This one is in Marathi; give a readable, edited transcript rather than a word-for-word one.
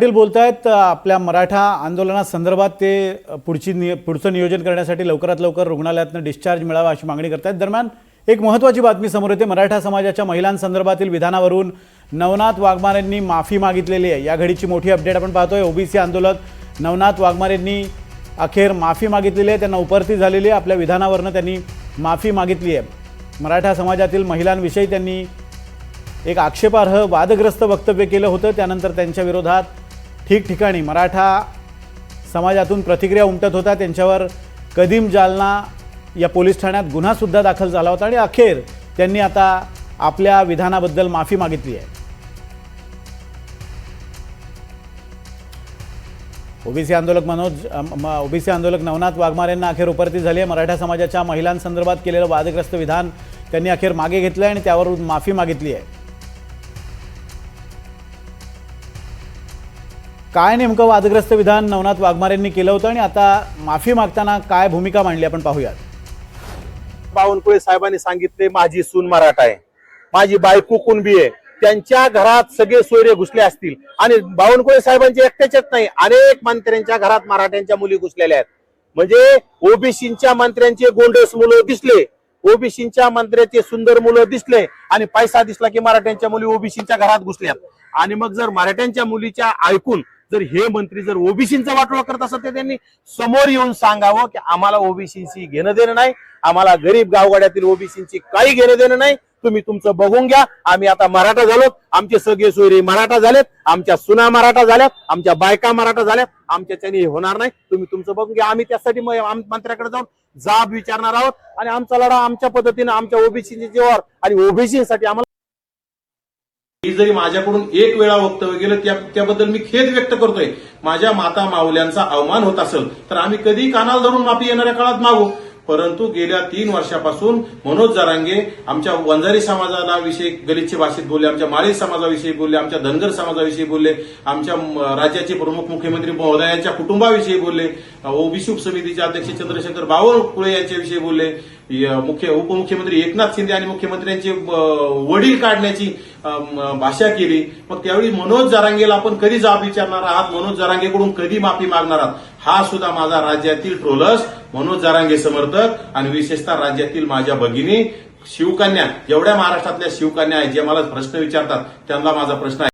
पाटील बोलतायत आपल्या मराठा आंदोलनासंदर्भात ते पुढचं नियोजन करण्यासाठी लवकरात लवकर रुग्णालयातून डिस्चार्ज मिळावा अशी मागणी करतायत। दरम्यान एक महत्त्वाची बातमी समोर येते। मराठा समाजाच्या महिलांसंदर्भातील विधानावरून नवनाथ वाघमारेंनी माफी मागितलेली आहे। या घडीची मोठी अपडेट आपण पाहतोय। ओबीसी आंदोलक नवनाथ वाघमारेंनी अखेर माफी मागितलेली आहे। त्यांना उपरती झालेली आहे। आपल्या विधानावरून त्यांनी माफी मागितली आहे। मराठा समाजातील महिलांविषयी त्यांनी एक आक्षेपार्ह वादग्रस्त वक्तव्य केलं होतं। त्यानंतर त्यांच्या विरोधात ठिकठिकाणी मराठा समाजातून प्रतिक्रिया उमटत होत्या। त्यांच्यावर कदीम जालना या पोलीस ठाण्यात गुन्हा सुद्धा दाखल झाला होता आणि अखेर त्यांनी आता आपल्या विधानाबद्दल माफी मागितली आहे। ओबीसी आंदोलक नवनाथ वाघमारेंना अखेर उपरती झाली आहे। मराठा समाजाच्या महिलांसंदर्भात केलेलं वादग्रस्त विधान त्यांनी अखेर मागे घेतलं आणि त्यावरून माफी मागितली आहे। काय नेमकं वादग्रस्त विधान नवनाथ वाघमारेंनी केलं होतं आणि आता माफी मागताना काय भूमिका मांडली आपण पाहूयात। बावनकुळे साहेबांनी सांगितले माझी सून मराठा आहे, माझी बायको कुणबी आहे, त्यांच्या घरात सगळे सोयरे घुसले असतील आणि बावनकुळे साहेबांचे एकट्याच्याच नाही अनेक मंत्र्यांच्या घरात मराठ्यांच्या मुली घुसलेल्या आहेत। म्हणजे ओबीसींच्या मंत्र्यांचे गोंडस मुलं दिसले, ओबीसींच्या मंत्र्याचे सुंदर मुलं दिसले आणि पैसा दिसला की मराठ्यांच्या मुली ओबीसींच्या घरात घुसल्यात। आणि मग जर मराठ्यांच्या मुलीच्या ऐकून जर हे मंत्री जर ओबीसींचा वाटोळा करत असत तर त्यांनी समोर येऊन सांगावं की आम्हाला ओबीसींची घेणं देणं नाही, आम्हाला गरीब गावगाड्यातील ओबीसींची काही घेणं देणं नाही, तुम्ही तुमचं बघून घ्या, आम्ही आता मराठा झालोत, आमचे सगळे सोयरे मराठा झालेत, आमच्या सुना मराठा झाल्यात, आमच्या बायका मराठा झाल्यात, आमच्याच्याने होणार नाही, तुम्ही तुमचं बघून घ्या। आम्ही त्यासाठी मंत्र्याकडे जाऊन जाब विचारणार आहोत आणि आमचा लढा आमच्या पद्धतीने आमच्या ओबीसीच्या जीवावर आणि ओबीसीसाठी आम्हाला ही जरी माझ्याकडून एक वेळा वक्तव्य गेलं त्याबद्दल मी खेद व्यक्त करतोय। माझ्या माता माऊल्यांचा अवमान होत असेल तर आम्ही कधी कानाला धरून माफी येणाऱ्या काळात मागू। परंतु गेल्या 3 वर्षापासून मनोज जरांगे आमच्या वंजारी समाजाला विषयी गलिच्छ भाषेत बोलले, आमच्या माळी समाजाविषयी बोलले, आमच्या धनगर समाजाविषयी बोलले, आमच्या राज्याचे प्रमुख मुख्यमंत्री महोदयांच्या कुटुंबाविषयी बोलले, ओबीसी उपसमितीचे अध्यक्ष चंद्रशेखर बावनकुळे यांच्याविषयी बोलले, उपमुख्यमंत्री एकनाथ शिंदे आणि मुख्यमंत्र्यांचे वडील काढण्याची भाषा केली। मग त्यावेळी मनोज जरांगेला आपण कधी जाब विचारणार आहात, मनोज जरांगेकडून कधी माफी मागणार आहात, हा सुद्धा माझा राज्यातील ट्रोलर्स, मनोज जरांगे समर्थक आणि विशेषतः राज्यातील माझ्या भगिनी शिवकन्या, जेवढ्या महाराष्ट्रातल्या शिवकन्या आहेत जे मला प्रश्न विचारतात त्यांना माझा प्रश्न आहे।